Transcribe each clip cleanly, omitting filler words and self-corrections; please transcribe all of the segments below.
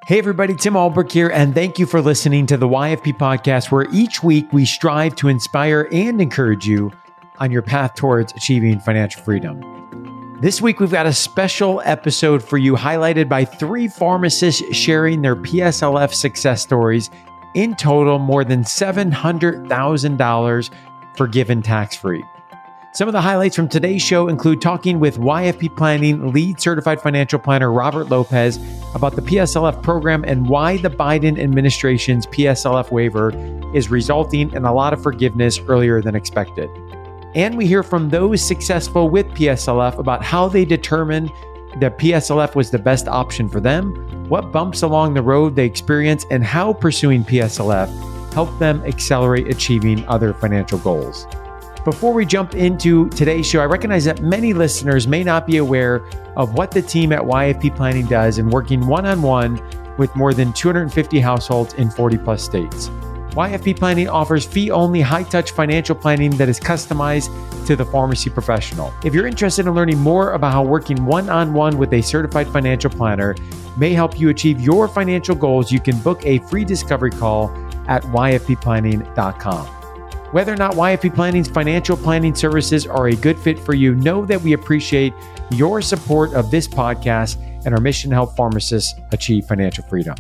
Hey everybody, Tim Albrecht here, and thank you for listening to the YFP podcast, where each week we strive to inspire and encourage you on your path towards achieving financial freedom. This week we've got a special episode for you highlighted by 3 pharmacists sharing their PSLF success stories. In total, more than $700,000 forgiven tax-free. Some of the highlights from today's show include talking with YFP Planning lead certified financial planner Robert Lopez about the PSLF program and why the Biden administration's PSLF waiver is resulting in a lot of forgiveness earlier than expected. And we hear from those successful with PSLF about how they determined that PSLF was the best option for them, what bumps along the road they experienced, and how pursuing PSLF helped them accelerate achieving other financial goals. Before we jump into today's show, I recognize that many listeners may not be aware of what the team at YFP Planning does in working one-on-one with more than 250 households in 40 plus states. YFP Planning offers fee-only, high-touch financial planning that is customized to the pharmacy professional. If you're interested in learning more about how working one-on-one with a certified financial planner may help you achieve your financial goals, you can book a free discovery call at yfpplanning.com. Whether or not YFP Planning's financial planning services are a good fit for you, know that we appreciate your support of this podcast and our mission to help pharmacists achieve financial freedom.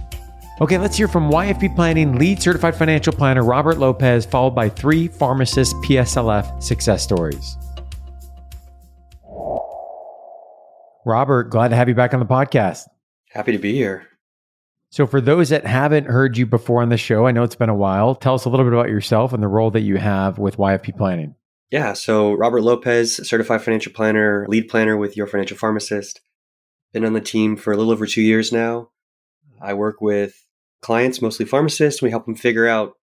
Okay, let's hear from YFP Planning lead certified financial planner Robert Lopez, followed by 3 pharmacist PSLF success stories. Robert, glad to have you back on the podcast. Happy to be here. So for those that haven't heard you before on the show, I know it's been a while. Tell us a little bit about yourself and the role that you have with YFP Planning. Yeah, so Robert Lopez, certified financial planner, lead planner with Your Financial Pharmacist. Been on the team for a little over 2 years now. I work with clients, mostly pharmacists. We help them figure out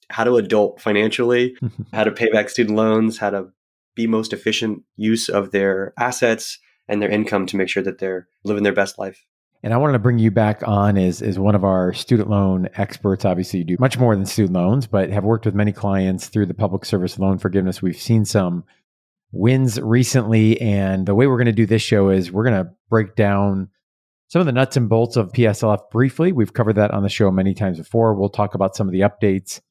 how to adult financially, how to pay back student loans, how to be most efficient use of their assets and their income to make sure that they're living their best life. And I wanted to bring you back on as one of our student loan experts. Obviously, you do much more than student loans, but have worked with many clients through the public service loan forgiveness. We've seen some wins recently. And the way we're going to do this show is we're going to break down some of the nuts and bolts of PSLF briefly. We've covered that on the show many times before. We'll talk about some of the updates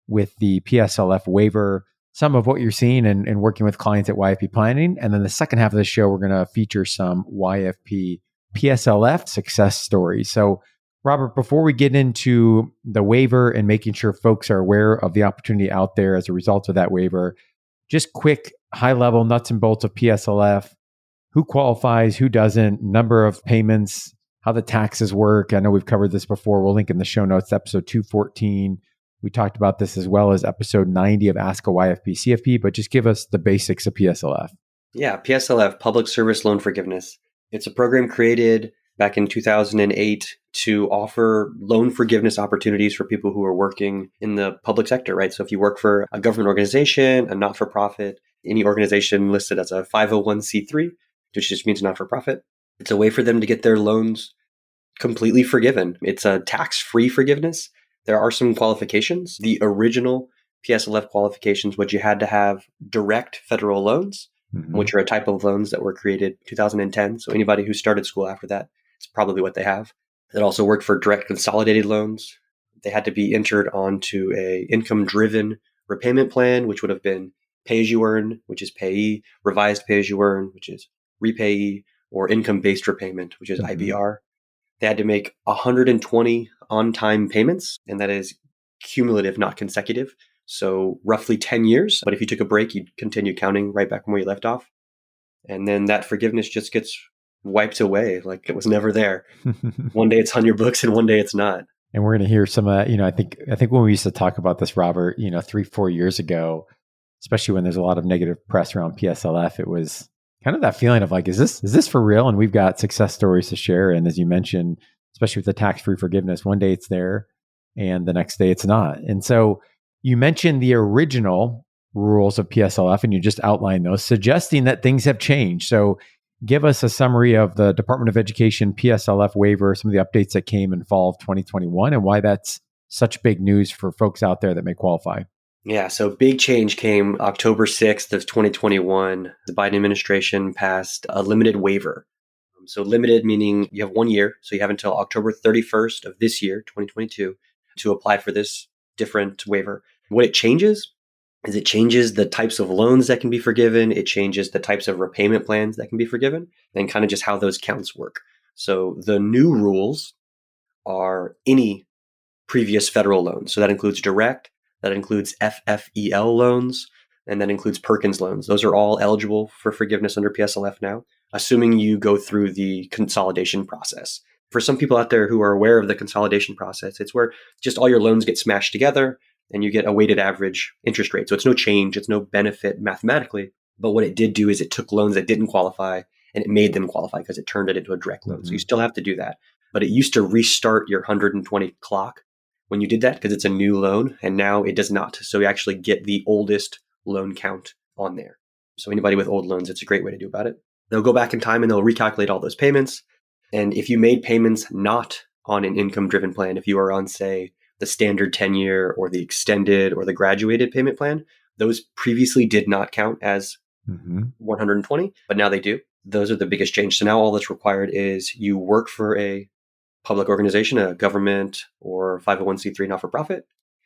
with the PSLF waiver, some of what you're seeing and working with clients at YFP Planning. And then the second half of the show, we're going to feature some YFP PSLF success stories. So, Robert, before we get into the waiver and making sure folks are aware of the opportunity out there as a result of that waiver, just quick high-level nuts and bolts of PSLF, who qualifies, who doesn't, number of payments, how the taxes work. I know we've covered this before. We'll link in the show notes, episode 214. We talked about this as well as episode 90 of Ask a YFP CFP, but just give us the basics of PSLF. Yeah, PSLF, Public Service Loan Forgiveness. It's a program created back in 2008 to offer loan forgiveness opportunities for people who are working in the public sector, right? So if you work for a government organization, a not-for-profit, any organization listed as a 501c3, which just means not-for-profit, it's a way for them to get their loans completely forgiven. It's a tax-free forgiveness. There are some qualifications. The original PSLF qualifications, what you had to have direct federal loans, which are a type of loans that were created 2010. So anybody who started school after that, it's probably what they have. It also worked for direct consolidated loans. They had to be entered onto a income-driven repayment plan, which would have been pay-as-you-earn, which is payee, revised pay-as-you-earn, which is repayee, or income-based repayment, which is IBR. They had to make 120 on-time payments, and that is cumulative, not consecutive. So roughly 10 years. But if you took a break, you'd continue counting right back from where you left off. And then that forgiveness just gets wiped away like it was never there. One day it's on your books and one day it's not. And we're going to hear some of that. I think when we used to talk about this, Robert, 3-4 years ago, especially when there's a lot of negative press around PSLF, it was kind of that feeling of like, is this for real? And we've got success stories to share. And as you mentioned, especially with the tax-free forgiveness, one day it's there and the next day it's not. And so you mentioned the original rules of PSLF and you just outlined those, suggesting that things have changed. So give us a summary of the Department of Education PSLF waiver, some of the updates that came in fall of 2021 and why that's such big news for folks out there that may qualify. Yeah, so big change came October 6th of 2021. The Biden administration passed a limited waiver. So limited meaning you have 1 year. So you have until October 31st of this year, 2022, to apply for this different waiver. What it changes is it changes the types of loans that can be forgiven. It changes the types of repayment plans that can be forgiven and kind of just how those counts work. So the new rules are any previous federal loans. So that includes direct, that includes FFEL loans, and that includes Perkins loans. Those are all eligible for forgiveness under PSLF now, assuming you go through the consolidation process. For some people out there who are aware of the consolidation process, it's where just all your loans get smashed together and you get a weighted average interest rate. So it's no change, it's no benefit mathematically. But what it did do is it took loans that didn't qualify and it made them qualify because it turned it into a direct loan. So you still have to do that. But it used to restart your 120 clock when you did that because it's a new loan, and now it does not. So you actually get the oldest loan count on there. So anybody with old loans, it's a great way to do about it. They'll go back in time and they'll recalculate all those payments. And if you made payments not on an income-driven plan, if you are on, say, the standard 10-year or the extended or the graduated payment plan, those previously did not count as 120, but now they do. Those are the biggest change. So now all that's required is you work for a public organization, a government or 501c3 not-for-profit,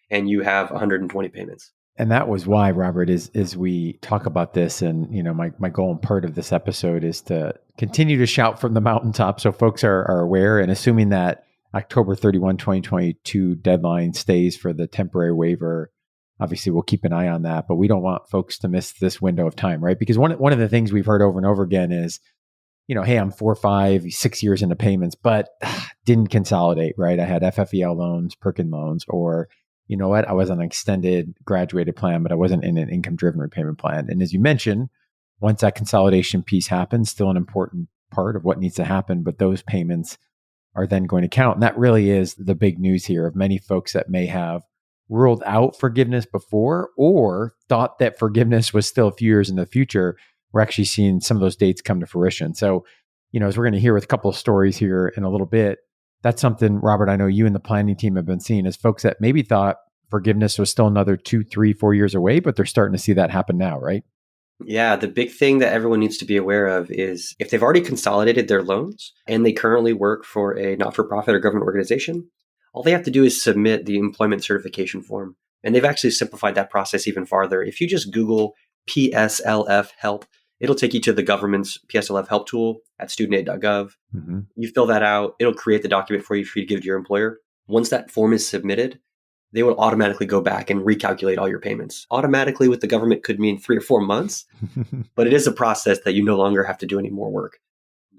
and you have 120 payments. And that was why, Robert, is we talk about this. And, my goal and part of this episode is to continue to shout from the mountaintop so folks are aware, and assuming that October 31, 2022 deadline stays for the temporary waiver. Obviously, we'll keep an eye on that, but we don't want folks to miss this window of time, right? Because one of the things we've heard over and over again is, hey, I'm 4, 5, 6 years into payments, but didn't consolidate, right? I had FFEL loans, Perkin loans, or you know what? I was on an extended graduated plan, but I wasn't in an income-driven repayment plan. And as you mentioned, once that consolidation piece happens, still an important part of what needs to happen, but those payments are then going to count. And that really is the big news here of many folks that may have ruled out forgiveness before or thought that forgiveness was still a few years in the future. We're actually seeing some of those dates come to fruition. So, as we're going to hear with a couple of stories here in a little bit, that's something, Robert, I know you and the planning team have been seeing as folks that maybe thought forgiveness was still another 2, 3, 4 years away, but they're starting to see that happen now, right? Yeah, the big thing that everyone needs to be aware of is if they've already consolidated their loans and they currently work for a not-for-profit or government organization, all they have to do is submit the employment certification form. And they've actually simplified that process even farther. If you just Google PSLF help, it'll take you to the government's PSLF help tool at studentaid.gov. You fill that out. It'll create the document for you to give to your employer. Once that form is submitted, they will automatically go back and recalculate all your payments. Automatically with the government could mean 3 or 4 months, but it is a process that you no longer have to do any more work.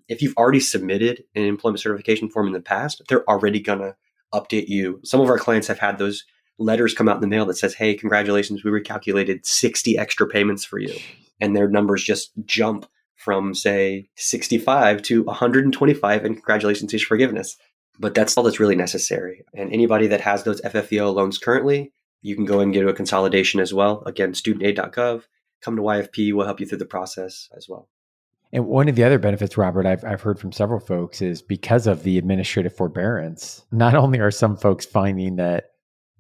If you've already submitted an employment certification form in the past, they're already going to update you. Some of our clients have had those letters come out in the mail that says, hey, congratulations, we recalculated 60 extra payments for you. And their numbers just jump from, say, 65 to 125, and congratulations to your forgiveness. But that's all that's really necessary. And anybody that has those FFEO loans currently, you can go and get a consolidation as well. Again, studentaid.gov, come to YFP, we'll help you through the process as well. And one of the other benefits, Robert, I've heard from several folks is because of the administrative forbearance, not only are some folks finding that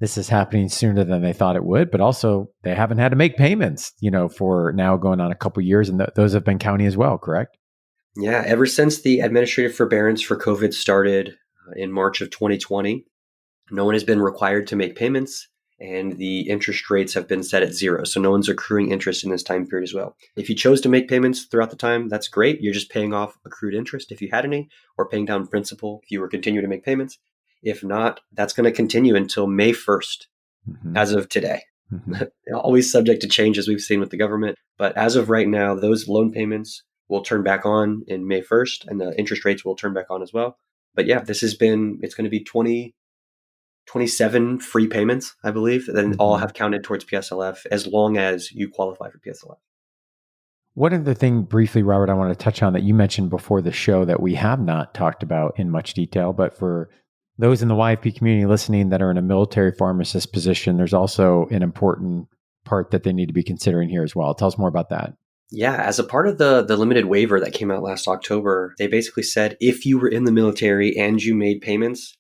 this is happening sooner than they thought it would, but also they haven't had to make payments, for now going on a couple of years, and those have been counting as well, correct? Yeah, ever since the administrative forbearance for COVID started in March of 2020, no one has been required to make payments, and the interest rates have been set at 0. So no one's accruing interest in this time period as well. If you chose to make payments throughout the time, that's great. You're just paying off accrued interest if you had any, or paying down principal if you were continuing to make payments. If not, that's going to continue until May 1st, as of today. Always subject to change, as we've seen with the government. But as of right now, those loan payments will turn back on in May 1st, and the interest rates will turn back on as well. But yeah, it's going to be 27 free payments, I believe, that all have counted towards PSLF as long as you qualify for PSLF. One other thing briefly, Robert, I want to touch on that you mentioned before the show that we have not talked about in much detail, but for those in the YFP community listening that are in a military pharmacist position, there's also an important part that they need to be considering here as well. Tell us more about that. Yeah, as a part of the limited waiver that came out last October, they basically said if you were in the military and you made payments,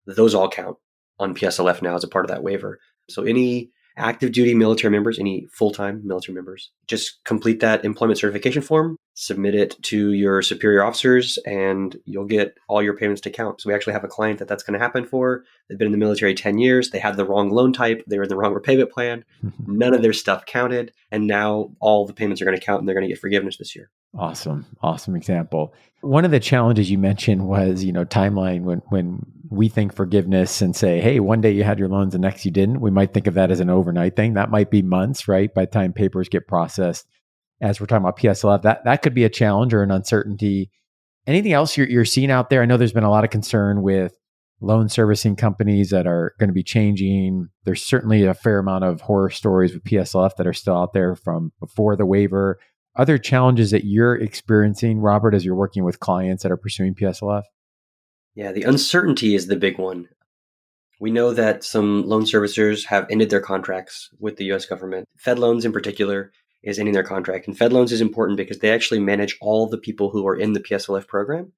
those all count on PSLF now as a part of that waiver. So any active duty military members, any full-time military members, just complete that employment certification form. submit it to your superior officers, and you'll get all your payments to count. So we actually have a client that's going to happen for. They've been in the military 10 years. They had the wrong loan type. They were in the wrong repayment plan. None of their stuff counted. And now all the payments are going to count and they're going to get forgiveness this year. Awesome. Awesome example. One of the challenges you mentioned was, timeline when we think forgiveness and say, hey, one day you had your loans, the next you didn't. We might think of that as an overnight thing. That might be months, right? By the time papers get processed. As we're talking about PSLF, that could be a challenge or an uncertainty. Anything else you're seeing out there? I know there's been a lot of concern with loan servicing companies that are going to be changing. There's certainly a fair amount of horror stories with PSLF that are still out there from before the waiver. Other challenges that you're experiencing, Robert, as you're working with clients that are pursuing PSLF? Yeah, the uncertainty is the big one. We know that some loan servicers have ended their contracts with the US government. Fed Loans in particular is ending their contract. And Fed Loans is important because they actually manage all the people who are in the PSLF program.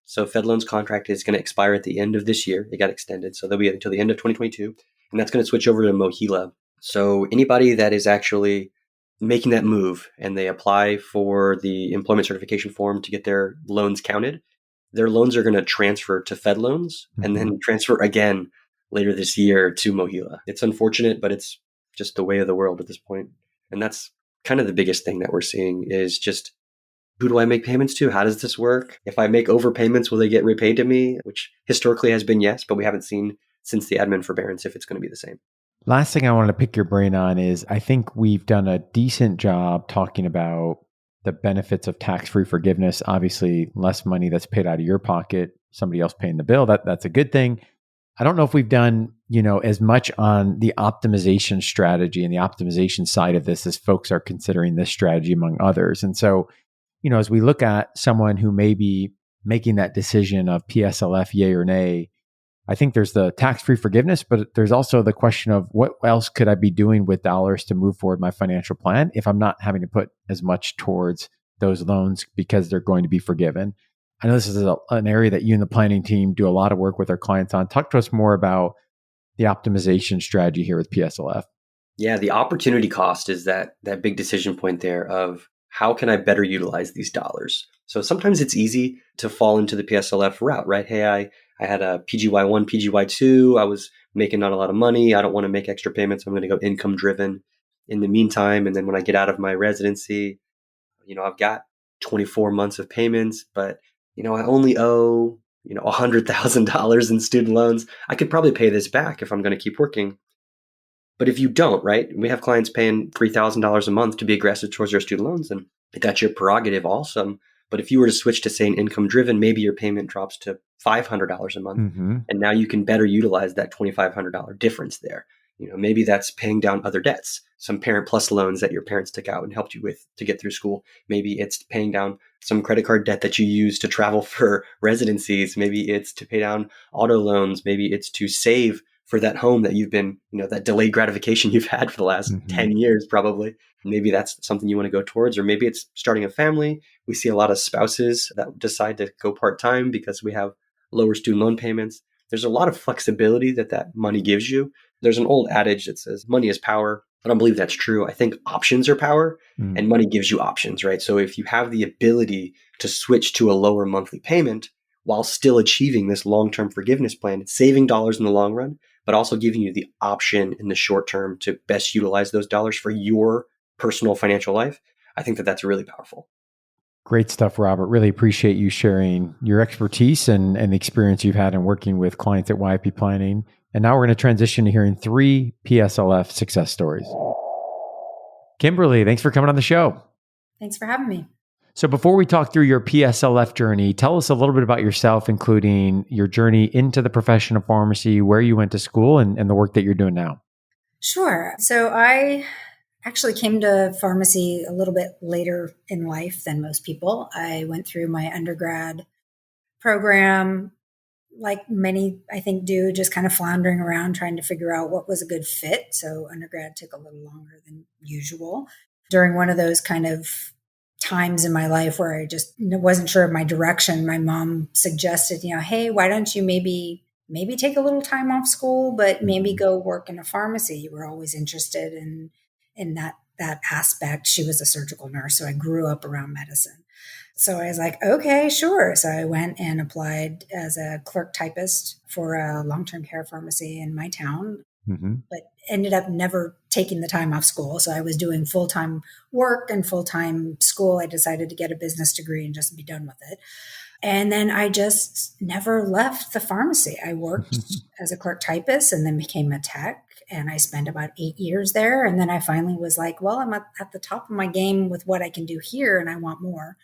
So Fed Loans contract is going to expire at the end of this year. It got extended. So they'll be until the end of 2022. And that's going to switch over to MOHELA. So anybody that is actually making that move and they apply for the employment certification form to get their loans counted, their loans are going to transfer to Fed Loans and then transfer again later this year to MOHELA. It's unfortunate, but it's just the way of the world at this point. And that's kind of the biggest thing that we're seeing is just, who do I make payments to? How does this work? If I make overpayments, will they get repaid to me? Which historically has been yes, but we haven't seen since the admin forbearance if it's going to be the same. Last thing I wanted to pick your brain on is I think we've done a decent job talking about the benefits of tax-free forgiveness. Obviously, less money that's paid out of your pocket, somebody else paying the bill. That's a good thing. I don't know if we've done, as much on the optimization strategy and the optimization side of this as folks are considering this strategy among others. And so, as we look at someone who may be making that decision of PSLF, yay or nay, I think there's the tax-free forgiveness, but there's also the question of what else could I be doing with dollars to move forward my financial plan if I'm not having to put as much towards those loans because they're going to be forgiven. I know this is an area that you and the planning team do a lot of work with our clients on. Talk to us more about the optimization strategy here with PSLF. Yeah, the opportunity cost is that big decision point there of how can I better utilize these dollars? So sometimes it's easy to fall into the PSLF route, right? Hey, I had a PGY1, PGY2. I was making not a lot of money. I don't want to make extra payments. I'm going to go income driven in the meantime. And then when I get out of my residency, I've got 24 months of payments, but I only owe, $100,000 in student loans. I could probably pay this back if I'm going to keep working. But if you don't, right? We have clients paying $3,000 a month to be aggressive towards their student loans, and if that's your prerogative, awesome. But if you were to switch to saying income driven, maybe your payment drops to $500 a month. And now you can better utilize that $2,500 difference there. Maybe that's paying down other debts, some Parent Plus loans that your parents took out and helped you with to get through school. Maybe it's paying down some credit card debt that you use to travel for residencies. Maybe it's to pay down auto loans. Maybe it's to save for that home that you've been, that delayed gratification you've had for the last 10 years, probably. Maybe that's something you want to go towards, or maybe it's starting a family. We see a lot of spouses that decide to go part-time because we have lower student loan payments. There's a lot of flexibility that money gives you. There's an old adage that says money is power. I don't believe that's true. I think options are power and money gives you options, right? So if you have the ability to switch to a lower monthly payment while still achieving this long-term forgiveness plan, it's saving dollars in the long run, but also giving you the option in the short term to best utilize those dollars for your personal financial life, I think that's really powerful. Great stuff, Robert. Really appreciate you sharing your expertise and the experience you've had in working with clients at YFP Planning. And now we're going to transition to hearing 3 PSLF success stories. Kimberly, thanks for coming on the show. Thanks for having me. So before we talk through your PSLF journey, tell us a little bit about yourself, including your journey into the profession of pharmacy, where you went to school, and the work that you're doing now. Sure. So I actually came to pharmacy a little bit later in life than most people. I went through my undergrad program, like many, I think, do, just kind of floundering around trying to figure out what was a good fit. So undergrad took a little longer than usual. During one of those kind of times in my life where I just wasn't sure of my direction, my mom suggested, hey, why don't you maybe take a little time off school, but maybe go work in a pharmacy. You were always interested in that aspect. She was a surgical nurse, so I grew up around medicine. So I was like, okay, sure. So I went and applied as a clerk typist for a long-term care pharmacy in my town, but ended up never taking the time off school. So I was doing full-time work and full-time school. I decided to get a business degree and just be done with it. And then I just never left the pharmacy. I worked as a clerk typist and then became a tech. And I spent about 8 years there. And then I finally was like, well, I'm at the top of my game with what I can do here and I want more.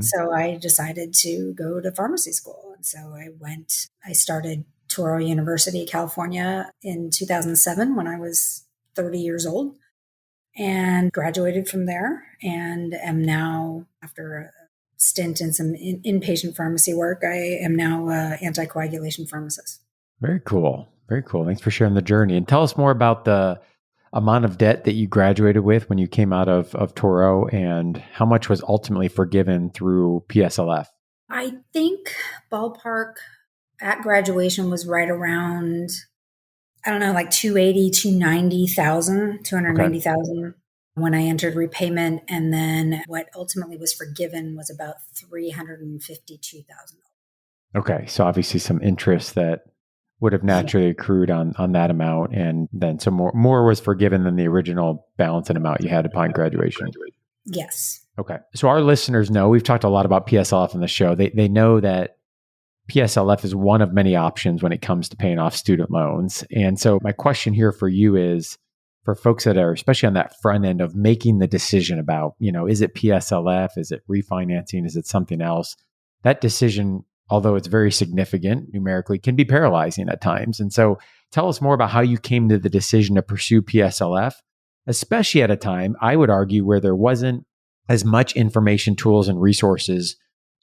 So I decided to go to pharmacy school. And so I started Touro University, California in 2007 when I was 30 years old and graduated from there and am now, after a stint in some inpatient pharmacy work, I am now an anticoagulation pharmacist. Very cool. Very cool. Thanks for sharing the journey. And tell us more about the amount of debt that you graduated with when you came out of Touro and how much was ultimately forgiven through PSLF. I think ballpark at graduation was right around, I don't know, like 290,000 when I entered repayment. And then what ultimately was forgiven was about $352,000. Okay. So obviously some interest that would have naturally accrued on that amount. And then some more was forgiven than the original balance and amount you had upon graduation. Yes. Okay. So our listeners know, we've talked a lot about PSLF in the show. They know that PSLF is one of many options when it comes to paying off student loans. And so my question here for you is, for folks that are, especially on that front end of making the decision about, is it PSLF? Is it refinancing? Is it something else? That decision, although it's very significant numerically, can be paralyzing at times. And so tell us more about how you came to the decision to pursue PSLF, especially at a time, I would argue, where there wasn't as much information, tools, and resources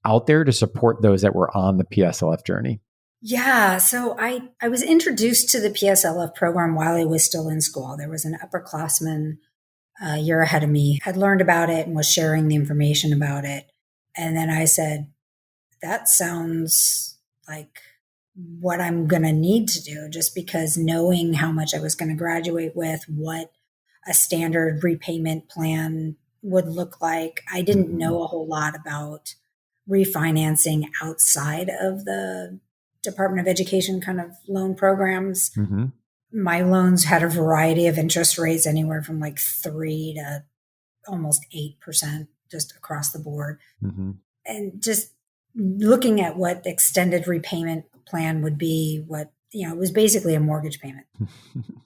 out there to support those that were on the PSLF journey. Yeah. So I was introduced to the PSLF program while I was still in school. There was an upperclassman a year ahead of me, had learned about it and was sharing the information about it. And then I said, that sounds like what I'm going to need to do, just because knowing how much I was going to graduate with, what a standard repayment plan would look like. I didn't know a whole lot about refinancing outside of the Department of Education kind of loan programs. My loans had a variety of interest rates, anywhere from like 3 to almost 8%, just across the board. And just looking at what extended repayment plan would be, it was basically a mortgage payment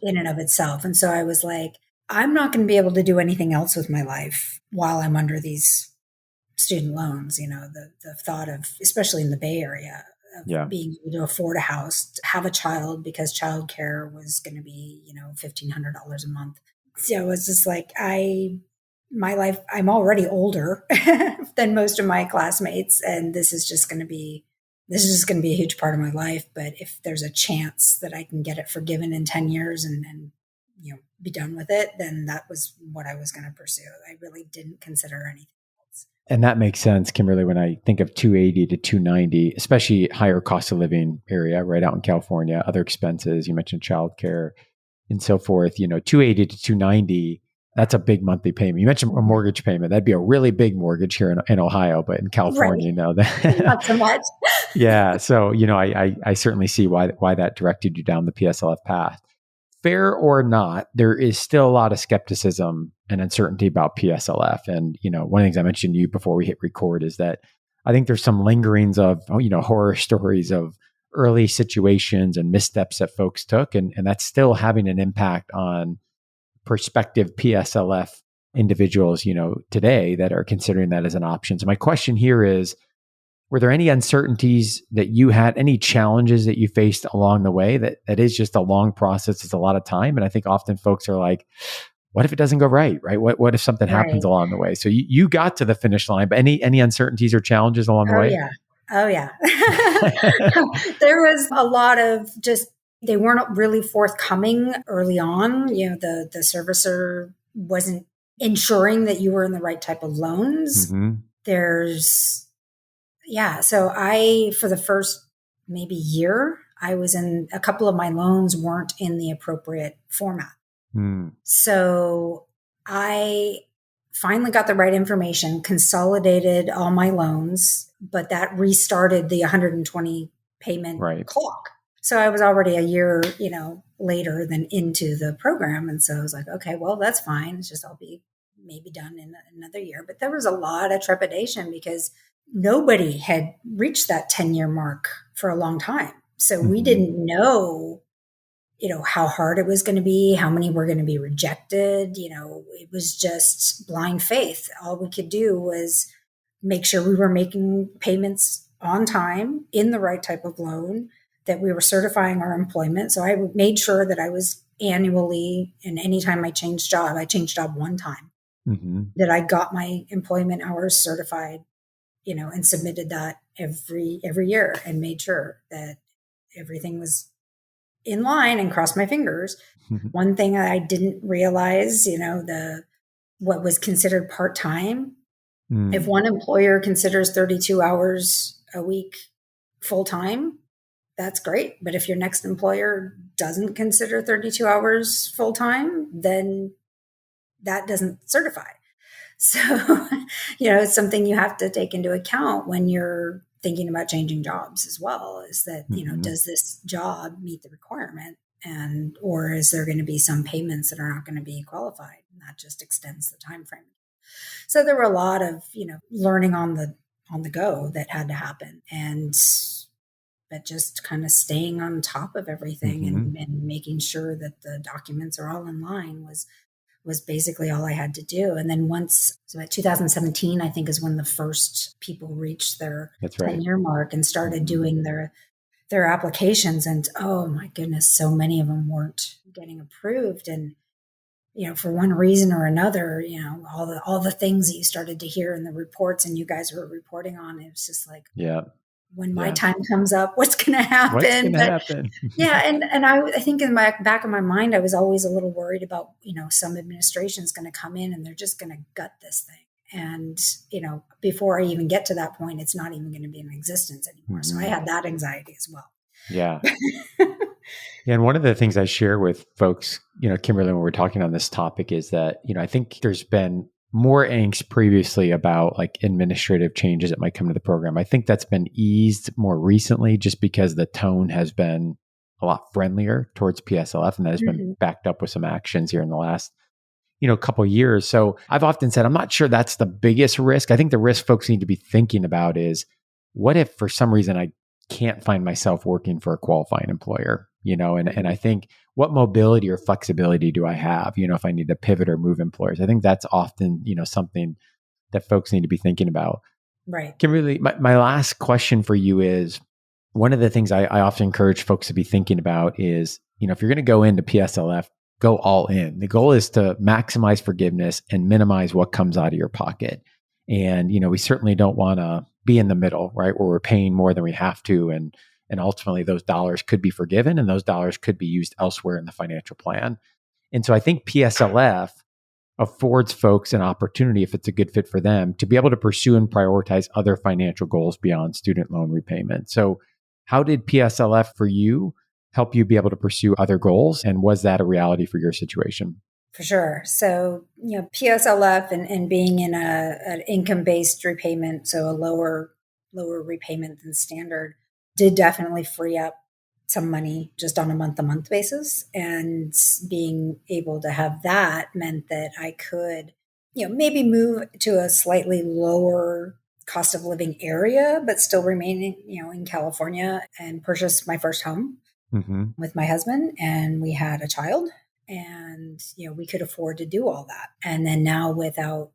in and of itself. And so I was like, I'm not going to be able to do anything else with my life while I'm under these student loans. The thought of, especially in the Bay Area, of being able to afford a house, have a child, because childcare was going to be, $1,500 a month. So it's just like, my life, I'm already older than most of my classmates. And this is just going to be a huge part of my life. But if there's a chance that I can get it forgiven in 10 years and be done with it, then that was what I was going to pursue. I really didn't consider anything else. And that makes sense, Kimberly, when I think of 280 to 290, especially higher cost of living area, right out in California, other expenses, you mentioned childcare and so forth, 280 to 290, that's a big monthly payment. You mentioned a mortgage payment. That'd be a really big mortgage here in Ohio, but in California, that not so much. Yeah. So, I certainly see why that directed you down the PSLF path. Fair or not, there is still a lot of skepticism and uncertainty about PSLF. And, one of the things I mentioned to you before we hit record is that I think there's some lingerings of, horror stories of early situations and missteps that folks took. And that's still having an impact on prospective PSLF individuals, today that are considering that as an option. So my question here is, were there any uncertainties that you had, any challenges that you faced along the way that is just a long process? It's a lot of time. And I think often folks are like, what if it doesn't go right? What if something happens along the way? So you got to the finish line, but any uncertainties or challenges along the way? Oh yeah. There was a lot of they weren't really forthcoming early on. The servicer wasn't ensuring that you were in the right type of loans. So for the first maybe year, I was in a couple of my loans weren't in the appropriate format. So I finally got the right information, consolidated all my loans, but that restarted the 120 payment clock. So I was already a year, later than into the program. And so I was like, okay, well, that's fine. It's just I'll be maybe done in another year. But there was a lot of trepidation because nobody had reached that 10-year mark for a long time. So we didn't know, how hard it was going to be, how many were going to be rejected. It was just blind faith. All we could do was make sure we were making payments on time in the right type of loan, that we were certifying our employment. So I made sure that I was annually, and anytime I changed job one time, that I got my employment hours certified, and submitted that every year and made sure that everything was in line and crossed my fingers. One thing I didn't realize, what was considered part-time. If one employer considers 32 hours a week full-time, that's great. But if your next employer doesn't consider 32 hours full-time, then that doesn't certify. So, it's something you have to take into account when you're thinking about changing jobs as well, is that, does this job meet the requirement, or is there going to be some payments that are not going to be qualified? And that just extends the time frame. So there were a lot of, learning on the go that had to happen, but just kind of staying on top of everything and making sure that the documents are all in line was basically all I had to do. And then so at 2017, I think, is when the first people reached their 10-year mark and started doing their applications. And oh my goodness, so many of them weren't getting approved. And, for one reason or another, all the things that you started to hear in the reports and you guys were reporting on, it was just like, when my time comes up, what's going to happen? And I think in my back of my mind, I was always a little worried about, some administration is going to come in and they're just going to gut this thing. And, before I even get to that point, it's not even going to be in existence anymore. So I had that anxiety as well. Yeah. And one of the things I share with folks, Kimberly, when we're talking on this topic is that, I think there's been more angst previously about like administrative changes that might come to the program. I think that's been eased more recently just because the tone has been a lot friendlier towards PSLF, and that has been backed up with some actions here in the last, couple of years. So I've often said, I'm not sure that's the biggest risk. I think the risk folks need to be thinking about is, what if for some reason I can't find myself working for a qualifying employer, and I think, what mobility or flexibility do I have, if I need to pivot or move employers? I think that's often, something that folks need to be thinking about. Right. Kimberly, my last question for you is, one of the things I often encourage folks to be thinking about is, if you're going to go into PSLF, go all in. The goal is to maximize forgiveness and minimize what comes out of your pocket. And, we certainly don't want to be in the middle, right, where we're paying more than we have to. And ultimately, those dollars could be forgiven and those dollars could be used elsewhere in the financial plan. And so I think PSLF affords folks an opportunity, if it's a good fit for them, to be able to pursue and prioritize other financial goals beyond student loan repayment. So how did PSLF for you help you be able to pursue other goals? And was that a reality for your situation? For sure. So, PSLF and being in an income-based repayment, so a lower repayment than standard, did definitely free up some money just on a month-to-month basis. And being able to have that meant that I could, maybe move to a slightly lower cost of living area, but still remain, in California, and purchase my first home with my husband. And we had a child, and, we could afford to do all that. And then now, without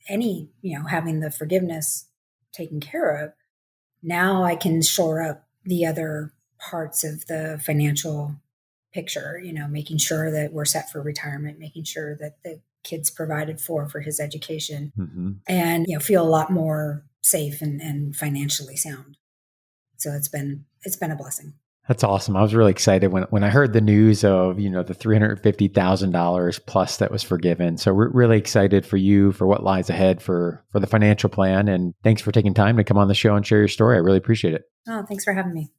any, having the forgiveness taken care of, now I can shore up the other parts of the financial picture, making sure that we're set for retirement, making sure that the kid's provided for his education, and, feel a lot more safe and financially sound. So it's been a blessing. That's awesome. I was really excited when I heard the news of, the $350,000 plus that was forgiven. So we're really excited for you, for what lies ahead for the financial plan. And thanks for taking time to come on the show and share your story. I really appreciate it. Oh, thanks for having me.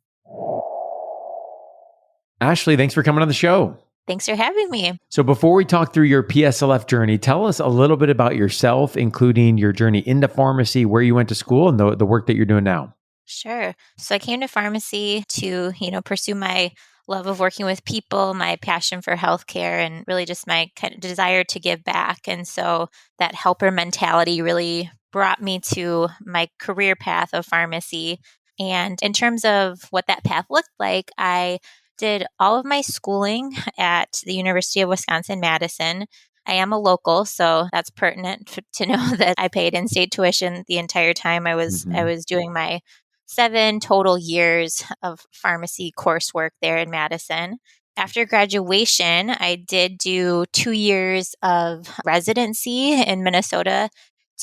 Ashley, thanks for coming on the show. Thanks for having me. So before we talk through your PSLF journey, tell us a little bit about yourself, including your journey into pharmacy, where you went to school, and the work that you're doing now. Sure. So I came to pharmacy to, pursue my love of working with people, my passion for healthcare, and really just my kind of desire to give back. And so that helper mentality really brought me to my career path of pharmacy. And in terms of what that path looked like, I did all of my schooling at the University of Wisconsin-Madison. I am a local, so that's pertinent to know that I paid in-state tuition the entire time I was doing my 7 total years of pharmacy coursework there in Madison. After graduation, I did do 2 years of residency in Minnesota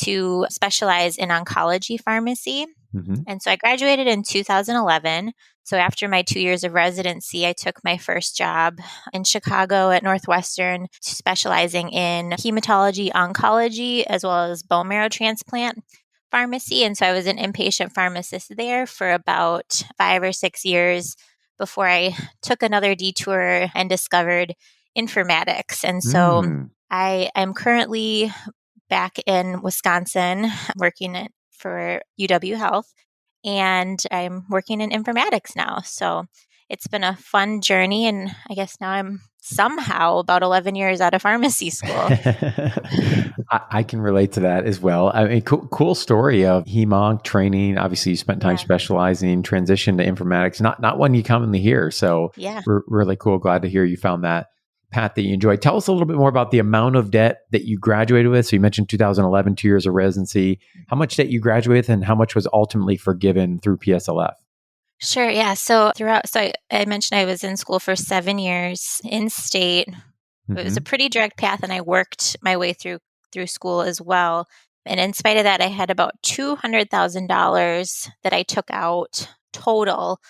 to specialize in oncology pharmacy. And so I graduated in 2011. So after my 2 years of residency, I took my first job in Chicago at Northwestern, specializing in hematology, oncology, as well as bone marrow transplant pharmacy. And so I was an inpatient pharmacist there for about 5 or 6 years before I took another detour and discovered informatics. And so I am currently back in Wisconsin working for UW Health, and I'm working in informatics now. So it's been a fun journey, and I guess now I'm somehow about 11 years out of pharmacy school. I can relate to that as well. I mean, cool story of HEMONC training. Obviously, you spent time specializing, transition to informatics, not one you commonly hear. So really cool. Glad to hear you found that path that you enjoy. Tell us a little bit more about the amount of debt that you graduated with. So you mentioned 2011, 2 years of residency. How much debt you graduated with, and how much was ultimately forgiven through PSLF? Sure. Yeah. So I mentioned I was in school for 7 years in state. It was a pretty direct path, and I worked my way through school as well. And in spite of that, I had about $200,000 that I took out total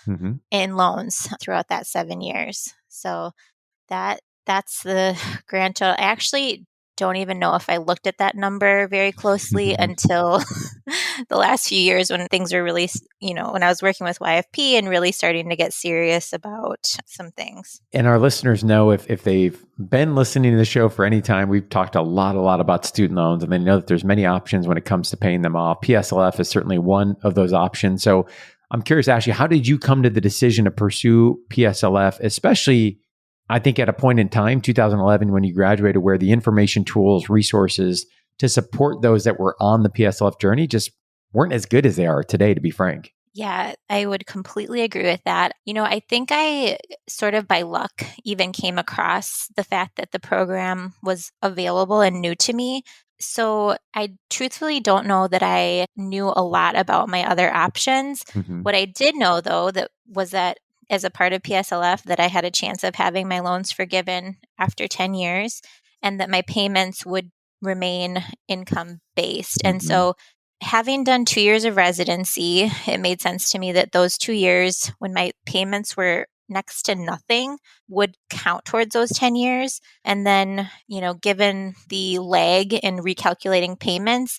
in loans throughout that 7 years. So that's the grand total. I actually don't even know if I looked at that number very closely until the last few years when things were really, when I was working with YFP and really starting to get serious about some things. And our listeners know if they've been listening to the show for any time, we've talked a lot about student loans, and they know that there's many options when it comes to paying them off. PSLF is certainly one of those options. So I'm curious, Ashley, how did you come to the decision to pursue PSLF, especially I think at a point in time, 2011, when you graduated, where the information tools, resources to support those that were on the PSLF journey just weren't as good as they are today, to be frank. Yeah, I would completely agree with that. I think I sort of by luck even came across the fact that the program was available and new to me. So I truthfully don't know that I knew a lot about my other options. What I did know, though, was that as a part of PSLF, that I had a chance of having my loans forgiven after 10 years, and that my payments would remain income based. And so having done 2 years of residency, it made sense to me that those 2 years when my payments were next to nothing would count towards those 10 years. And then, given the lag in recalculating payments,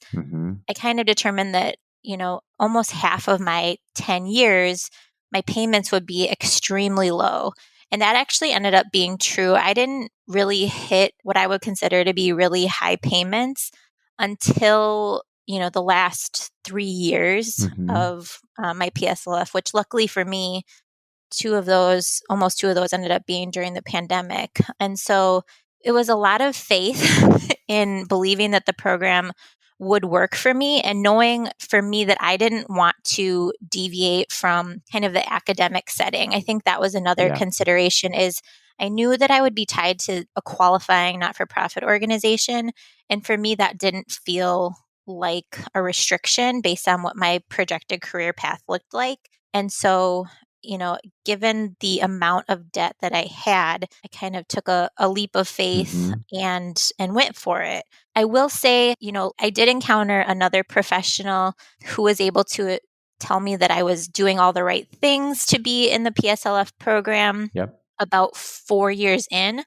I kind of determined that, almost half of my 10 years, my payments would be extremely low. And that actually ended up being true. I didn't really hit what I would consider to be really high payments until, the last 3 years of my PSLF, which luckily for me, almost two of those ended up being during the pandemic. And so it was a lot of faith in believing that the program would work for me, and knowing for me that I didn't want to deviate from kind of the academic setting. I think that was another consideration, is I knew that I would be tied to a qualifying not-for-profit organization. And for me, that didn't feel like a restriction based on what my projected career path looked like. And so, given the amount of debt that I had, I kind of took a leap of faith and went for it. I will say, I did encounter another professional who was able to tell me that I was doing all the right things to be in the PSLF program about 4 years in.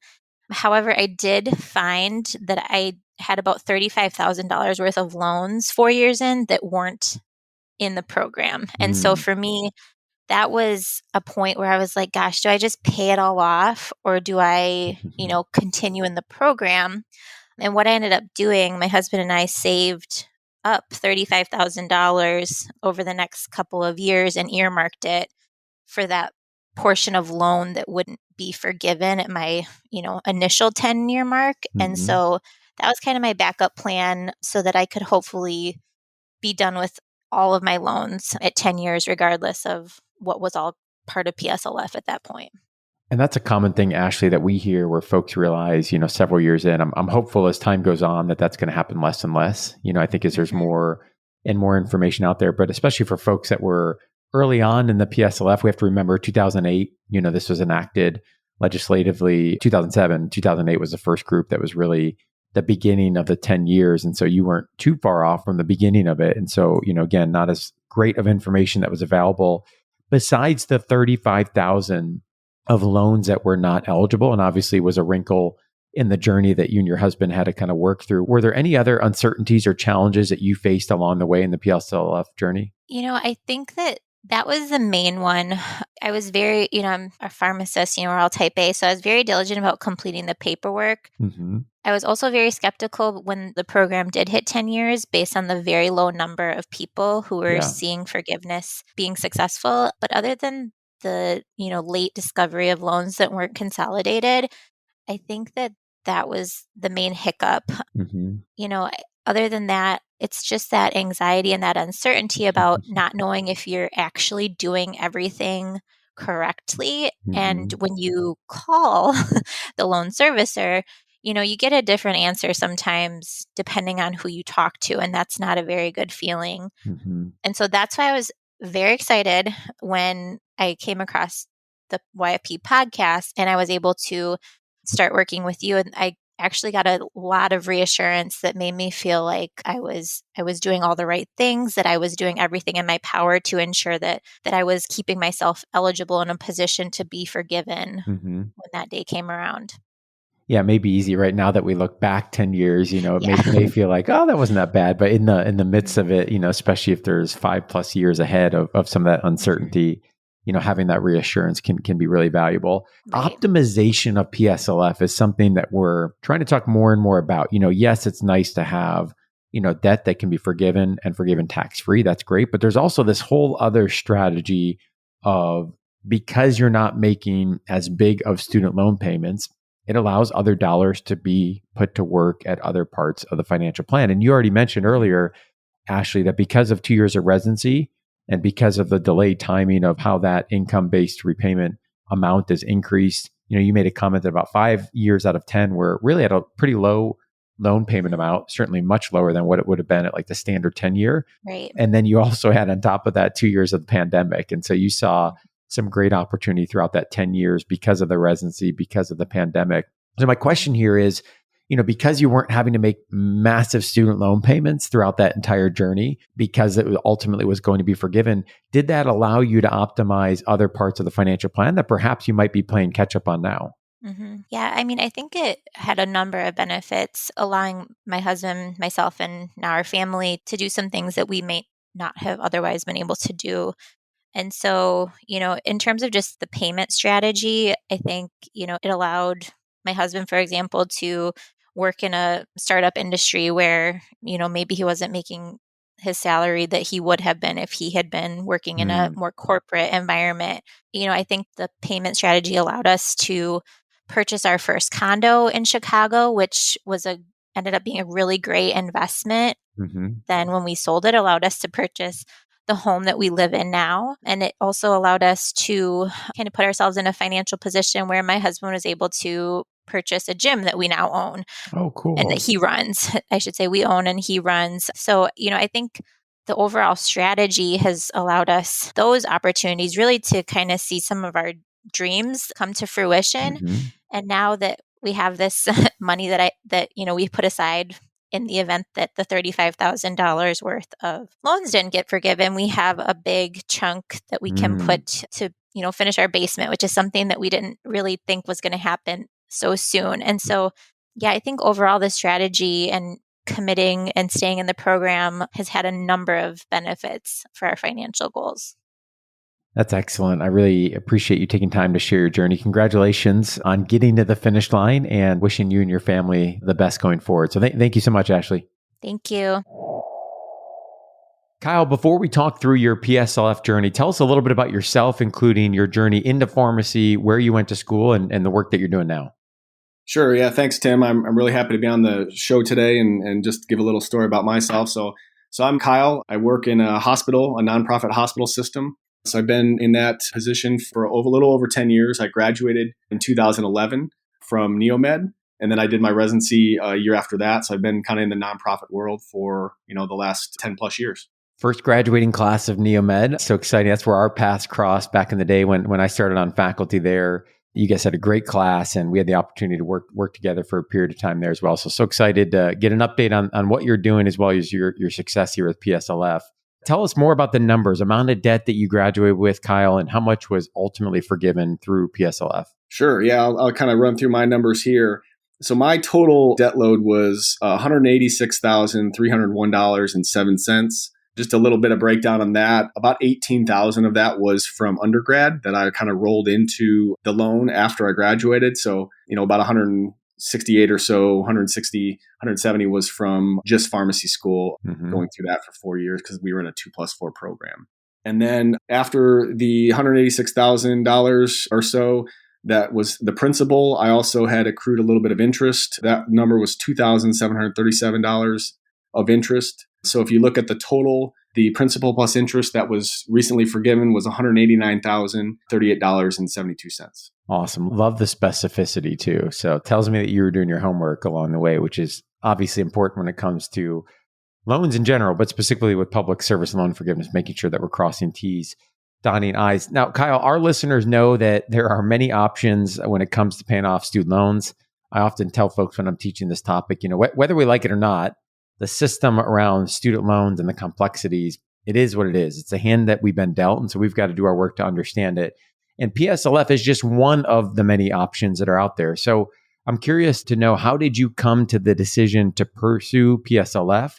However, I did find that I had about $35,000 worth of loans 4 years in that weren't in the program. And so for me, that was a point where I was like, gosh, do I just pay it all off or do I, continue in the program? And what I ended up doing, my husband and I saved up $35,000 over the next couple of years and earmarked it for that portion of loan that wouldn't be forgiven at my, initial 10-year mark. And so that was kind of my backup plan so that I could hopefully be done with all of my loans at 10 years, regardless of what was all part of PSLF at that point. And that's a common thing, Ashley, that we hear where folks realize, several years in, I'm hopeful as time goes on that that's going to happen less and less. I think as there's more and more information out there, but especially for folks that were early on in the PSLF, we have to remember 2008, this was enacted legislatively. 2007, 2008 was the first group that was really the beginning of the 10 years. And so you weren't too far off from the beginning of it. And so, again, not as great of information that was available besides the 35,000 of loans that were not eligible, and obviously was a wrinkle in the journey that you and your husband had to kind of work through. Were there any other uncertainties or challenges that you faced along the way in the PSLF journey? I think that was the main one. I was very, I'm a pharmacist, we're all type A, so I was very diligent about completing the paperwork. I was also very skeptical when the program did hit 10 years based on the very low number of people who were seeing forgiveness being successful. But other than the, late discovery of loans that weren't consolidated, I think that was the main hiccup. Other than that, it's just that anxiety and that uncertainty about not knowing if you're actually doing everything correctly. And when you call the loan servicer, you get a different answer sometimes depending on who you talk to. And that's not a very good feeling. And so that's why I was very excited when I came across the YFP podcast and I was able to start working with you. And I actually got a lot of reassurance that made me feel like I was doing all the right things, that I was doing everything in my power to ensure that I was keeping myself eligible in a position to be forgiven when that day came around. Yeah, it may be easy right now that we look back 10 years, it may feel like, oh, that wasn't that bad. But in the midst of it, especially if there's 5+ years ahead of some of that uncertainty, having that reassurance can be really valuable. Right. Optimization of PSLF is something that we're trying to talk more and more about. Yes, it's nice to have, debt that can be forgiven and forgiven tax-free. That's great. But there's also this whole other strategy of, because you're not making as big of student loan payments, it allows other dollars to be put to work at other parts of the financial plan. And you already mentioned earlier, Ashley, that because of 2 years of residency and because of the delayed timing of how that income-based repayment amount is increased, you made a comment that about 5 years out of 10 were really at a pretty low loan payment amount, certainly much lower than what it would have been at like the standard 10-year. Right. And then you also had on top of that 2 years of the pandemic. And so you saw some great opportunity throughout that 10 years because of the residency, because of the pandemic. So my question here is, because you weren't having to make massive student loan payments throughout that entire journey, because it ultimately was going to be forgiven, did that allow you to optimize other parts of the financial plan that perhaps you might be playing catch up on now? Yeah, I think it had a number of benefits, allowing my husband, myself, and now our family to do some things that we may not have otherwise been able to do. And so, in terms of just the payment strategy, I think, it allowed my husband, for example, to work in a startup industry where, maybe he wasn't making his salary that he would have been if he had been working in a more corporate environment. I think the payment strategy allowed us to purchase our first condo in Chicago, which ended up being a really great investment. Then when we sold it, allowed us to purchase the home that we live in now. And it also allowed us to kind of put ourselves in a financial position where my husband was able to purchase a gym that we now own. Oh, cool. And that he runs. I should say we own and he runs. So, I think the overall strategy has allowed us those opportunities really to kind of see some of our dreams come to fruition. And now that we have this money that we put aside in the event that the $35,000 worth of loans didn't get forgiven, we have a big chunk that we can put to, finish our basement, which is something that we didn't really think was going to happen so soon. And so, yeah, I think overall the strategy and committing and staying in the program has had a number of benefits for our financial goals. That's excellent. I really appreciate you taking time to share your journey. Congratulations on getting to the finish line and wishing you and your family the best going forward. So thank you so much, Ashley. Thank you. Kyle, before we talk through your PSLF journey, tell us a little bit about yourself, including your journey into pharmacy, where you went to school, and the work that you're doing now. Sure. Yeah. Thanks, Tim. I'm really happy to be on the show today and just give a little story about myself. So I'm Kyle. I work in a hospital, a nonprofit hospital system. So I've been in that position for a little over 10 years. I graduated in 2011 from Neomed, and then I did my residency a year after that. So I've been kind of in the nonprofit world for, the last 10 plus years. First graduating class of Neomed. So exciting. That's where our paths crossed back in the day when I started on faculty there. You guys had a great class, and we had the opportunity to work together for a period of time there as well. So excited to get an update on what you're doing as well as your success here with PSLF. Tell us more about the numbers, amount of debt that you graduated with, Kyle, and how much was ultimately forgiven through PSLF. Sure. Yeah, I'll kind of run through my numbers here. So my total debt load was $186,301.07. Just a little bit of breakdown on that. About $18,000 of that was from undergrad that I kind of rolled into the loan after I graduated. So, about 168 or so, 170 was from just pharmacy school, going through that for 4 years because we were in a 2+4 program. And then after the $186,000 or so, that was the principal. I also had accrued a little bit of interest. That number was $2,737 of interest. So if you look at the total, the principal plus interest that was recently forgiven was $189,038.72. Awesome. Love the specificity too. So it tells me that you were doing your homework along the way, which is obviously important when it comes to loans in general, but specifically with public service loan forgiveness, making sure that we're crossing T's, dotting I's. Now, Kyle, our listeners know that there are many options when it comes to paying off student loans. I often tell folks when I'm teaching this topic, whether we like it or not, the system around student loans and the complexities, it is what it is. It's a hand that we've been dealt. And so we've got to do our work to understand it. And PSLF is just one of the many options that are out there. So I'm curious to know, how did you come to the decision to pursue PSLF,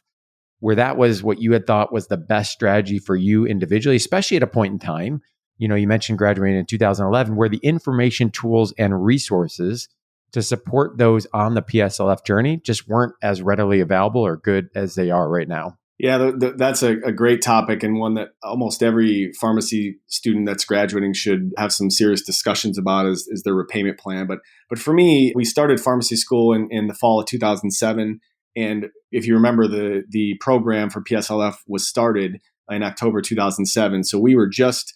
where that was what you had thought was the best strategy for you individually, especially at a point in time? You mentioned graduating in 2011, where the information, tools, and resources to support those on the PSLF journey just weren't as readily available or good as they are right now. Yeah, that's a great topic, and one that almost every pharmacy student that's graduating should have some serious discussions about is their repayment plan. But for me, we started pharmacy school in the fall of 2007. And if you remember, the program for PSLF was started in October 2007. So we were just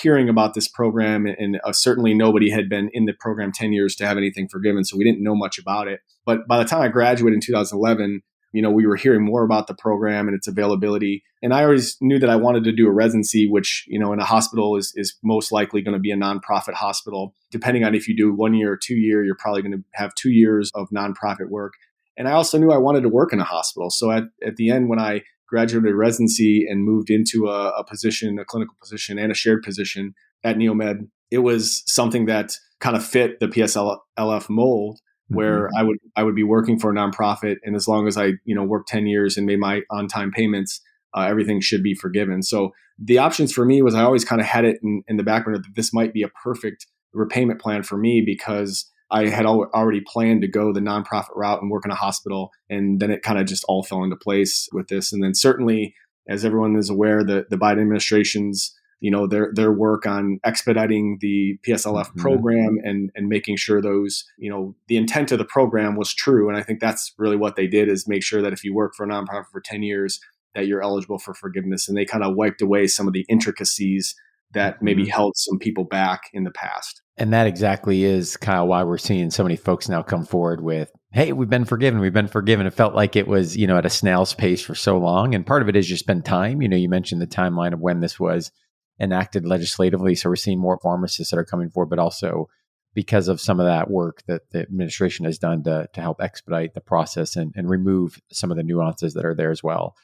hearing about this program, and certainly nobody had been in the program 10 years to have anything forgiven. So we didn't know much about it. But by the time I graduated in 2011, we were hearing more about the program and its availability. And I always knew that I wanted to do a residency, which, in a hospital is most likely going to be a nonprofit hospital. Depending on if you do 1 year or 2 year, you're probably going to have 2 years of nonprofit work. And I also knew I wanted to work in a hospital. So at the end, when I graduated residency and moved into a position, a clinical position and a shared position at Neomed, it was something that kind of fit the PSLF mold, where I would be working for a nonprofit, and as long as I worked 10 years and made my on-time payments, everything should be forgiven. So the options for me was, I always kind of had it in the background that this might be a perfect repayment plan for me, because I had already planned to go the nonprofit route and work in a hospital, and then it kind of just all fell into place with this. And then certainly, as everyone is aware, the Biden administration's their work on expediting the PSLF program and making sure those, the intent of the program was true. And I think that's really what they did, is make sure that if you work for a nonprofit for 10 years, that you're eligible for forgiveness. And they kind of wiped away some of the intricacies that maybe held some people back in the past. And that exactly is, Kyle, why we're seeing so many folks now come forward with, hey, we've been forgiven. It felt like it was, at a snail's pace for so long. And part of it has just been time. You mentioned the timeline of when this was enacted legislatively. So we're seeing more pharmacists that are coming forward, but also because of some of that work that the administration has done to help expedite the process and remove some of the nuances that are there as well.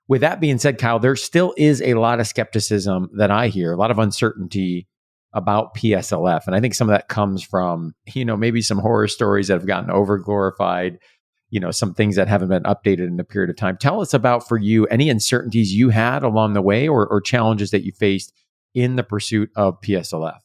With that being said, Kyle, there still is a lot of skepticism that I hear, a lot of uncertainty about PSLF. And I think some of that comes from, maybe some horror stories that have gotten over glorified, some things that haven't been updated in a period of time. Tell us about, for you, any uncertainties you had along the way or challenges that you faced in the pursuit of PSLF?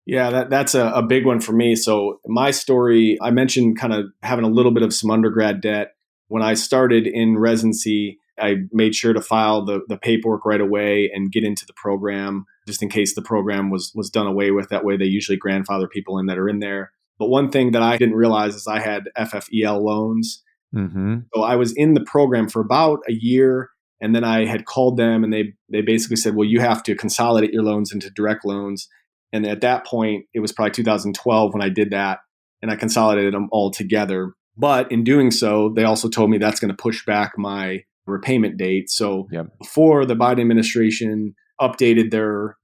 Yeah, that's a big one for me. So my story, I mentioned kind of having a little bit of some undergrad debt. When I started in residency, I made sure to file the paperwork right away and get into the program just in case the program was done away with. That way they usually grandfather people in that are in there. But one thing that I didn't realize is I had FFEL loans. Mm-hmm. So I was in the program for about a year, and then I had called them and they basically said, well, you have to consolidate your loans into direct loans. And at that point, it was probably 2012 when I did that, and I consolidated them all together. But in doing so, they also told me that's going to push back my repayment date. So before the Biden administration updated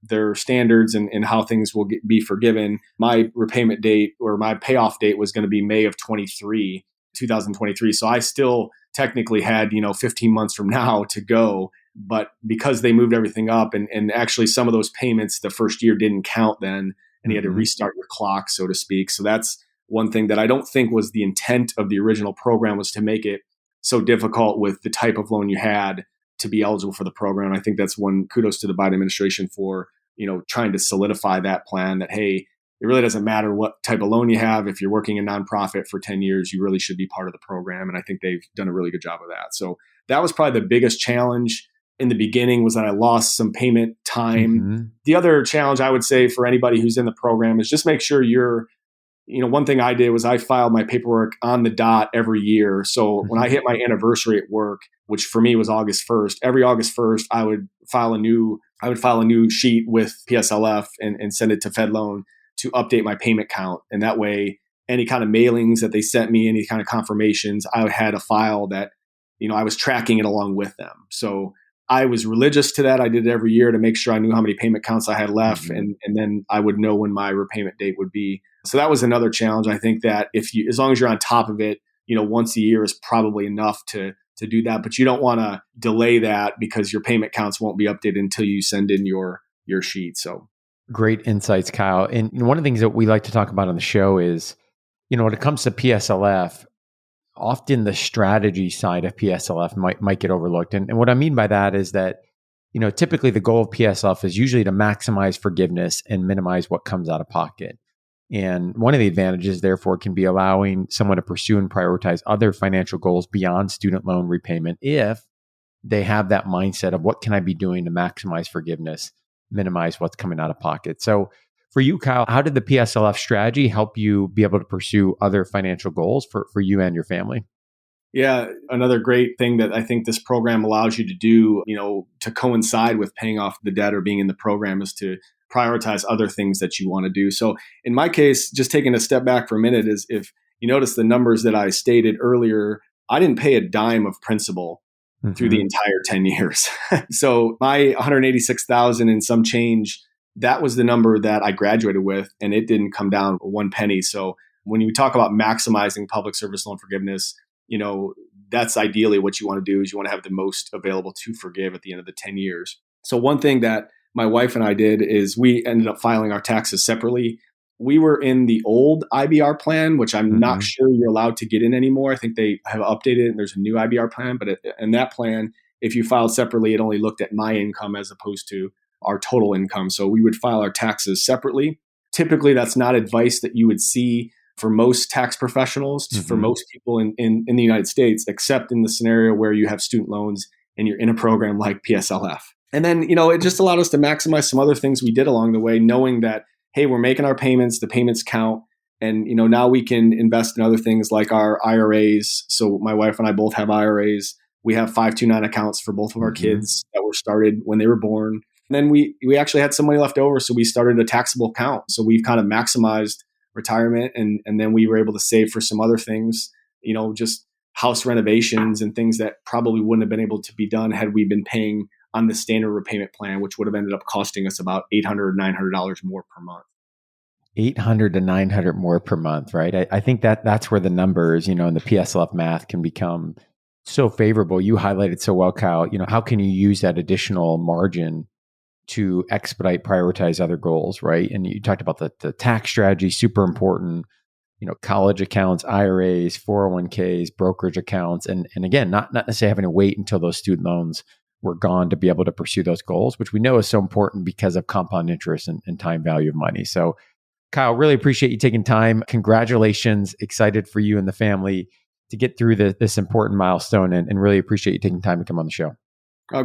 their standards and how things will be forgiven, my repayment date or my payoff date was going to be May of 2023. So I still technically had, 15 months from now to go. But because they moved everything up and actually some of those payments the first year didn't count then, and you had to restart your clock, so to speak. So that's one thing that I don't think was the intent of the original program, was to make it so difficult with the type of loan you had to be eligible for the program. I think that's one kudos to the Biden administration for, trying to solidify that plan that, hey, it really doesn't matter what type of loan you have. If you're working in nonprofit for 10 years, you really should be part of the program. And I think they've done a really good job of that. So that was probably the biggest challenge in the beginning, was that I lost some payment time. Mm-hmm. The other challenge I would say for anybody who's in the program is just make sure you're, one thing I did was I filed my paperwork on the dot every year. So when I hit my anniversary at work, which for me was August 1st, every August 1st, I would file a new sheet with PSLF and send it to FedLoan to update my payment count. And that way, any kind of mailings that they sent me, any kind of confirmations, I had a file that, I was tracking it along with them. So I was religious to that. I did it every year to make sure I knew how many payment counts I had left, and then I would know when my repayment date would be. So that was another challenge. I think that as long as you're on top of it, once a year is probably enough to do that. But you don't want to delay that because your payment counts won't be updated until you send in your sheet. So great insights, Kyle. And one of the things that we like to talk about on the show is, when it comes to PSLF, often the strategy side of PSLF might get overlooked. And what I mean by that is that, typically the goal of PSLF is usually to maximize forgiveness and minimize what comes out of pocket. And one of the advantages, therefore, can be allowing someone to pursue and prioritize other financial goals beyond student loan repayment if they have that mindset of what can I be doing to maximize forgiveness, minimize what's coming out of pocket. So for you, Kyle, how did the PSLF strategy help you be able to pursue other financial goals for you and your family? Yeah, another great thing that I think this program allows you to do, to coincide with paying off the debt or being in the program, is to prioritize other things that you want to do. So in my case, just taking a step back for a minute, is if you notice the numbers that I stated earlier, I didn't pay a dime of principal through the entire 10 years. So my $186,000 and some change, that was the number that I graduated with, and it didn't come down one penny. So when you talk about maximizing public service loan forgiveness, that's ideally what you want to do, is you want to have the most available to forgive at the end of the 10 years. So one thing that my wife and I did is we ended up filing our taxes separately. We were in the old IBR plan, which I'm not sure you're allowed to get in anymore. I think they have updated it and there's a new IBR plan. But in that plan, if you filed separately, it only looked at my income as opposed to our total income. So we would file our taxes separately. Typically, that's not advice that you would see for most tax professionals, for most people in the United States, except in the scenario where you have student loans and you're in a program like PSLF. And then, it just allowed us to maximize some other things we did along the way, knowing that, hey, we're making our payments, the payments count. And, now we can invest in other things like our IRAs. So my wife and I both have IRAs. We have 529 accounts for both of our kids that were started when they were born. And then we actually had some money left over. So we started a taxable account. So we've kind of maximized retirement. And then we were able to save for some other things, just house renovations and things that probably wouldn't have been able to be done had we been paying on the standard repayment plan, which would have ended up costing us about $800, $900 more per month. $800 to $900 more per month, right? I think that's where the numbers, and the PSLF math can become so favorable. You highlighted so well, Kyle, how can you use that additional margin to expedite, prioritize other goals, right? And you talked about the tax strategy, super important, college accounts, IRAs, 401ks, brokerage accounts, and again, not necessarily having to wait until those student loans were gone to be able to pursue those goals, which we know is so important because of compound interest and time value of money. So Kyle, really appreciate you taking time. Congratulations. Excited for you and the family to get through this important milestone, and really appreciate you taking time to come on the show.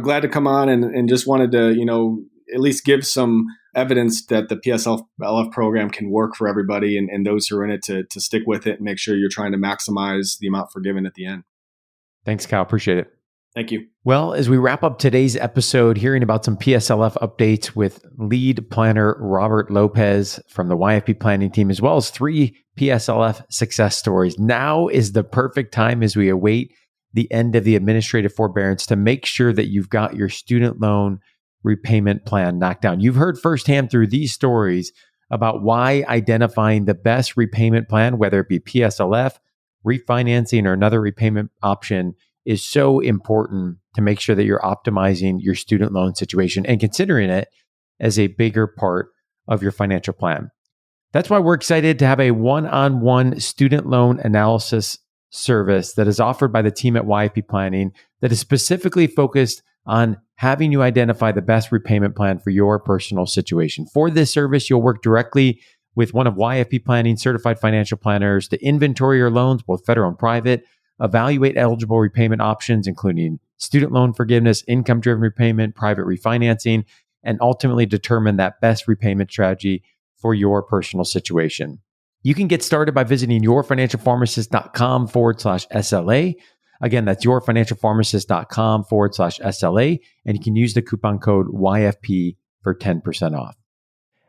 Glad to come on, and just wanted to, at least give some evidence that the PSLF program can work for everybody, and those who are in it to stick with it and make sure you're trying to maximize the amount forgiven at the end. Thanks, Kyle. Appreciate it. Thank you. Well, as we wrap up today's episode, hearing about some PSLF updates with lead planner Robert Lopez from the YFP planning team, as well as 3 PSLF success stories. Now is the perfect time as we await the end of the administrative forbearance to make sure that you've got your student loan repayment plan knocked down. You've heard firsthand through these stories about why identifying the best repayment plan, whether it be PSLF, refinancing, or another repayment option, is so important to make sure that you're optimizing your student loan situation and considering it as a bigger part of your financial plan. That's why we're excited to have a one-on-one student loan analysis service that is offered by the team at YFP Planning that is specifically focused on having you identify the best repayment plan for your personal situation. For this service, you'll work directly with one of YFP Planning certified financial planners to inventory your loans, both federal and private, evaluate eligible repayment options, including student loan forgiveness, income-driven repayment, private refinancing, and ultimately determine that best repayment strategy for your personal situation. You can get started by visiting yourfinancialpharmacist.com/SLA. Again, that's yourfinancialpharmacist.com/SLA, and you can use the coupon code YFP for 10% off.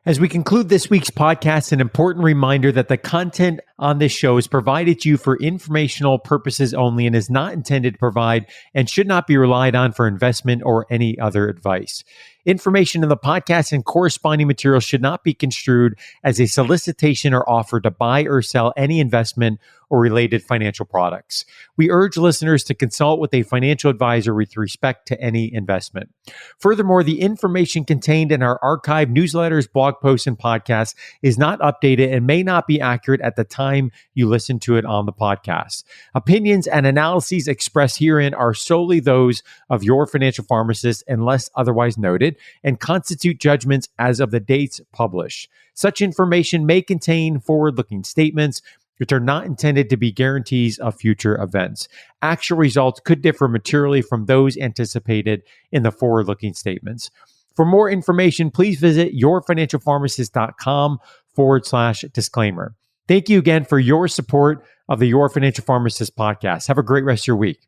As we conclude this week's podcast, an important reminder that the content on this show is provided to you for informational purposes only and is not intended to provide and should not be relied on for investment or any other advice. Information in the podcast and corresponding materials should not be construed as a solicitation or offer to buy or sell any investment or related financial products. We urge listeners to consult with a financial advisor with respect to any investment. Furthermore, the information contained in our archived newsletters, blog posts, and podcasts is not updated and may not be accurate at the time you listen to it on the podcast. Opinions and analyses expressed herein are solely those of your financial pharmacist unless otherwise noted, and constitute judgments as of the dates published. Such information may contain forward-looking statements which are not intended to be guarantees of future events. Actual results could differ materially from those anticipated in the forward-looking statements. For more information, please visit yourfinancialpharmacist.com/disclaimer. Thank you again for your support of the Your Financial Pharmacist podcast. Have a great rest of your week.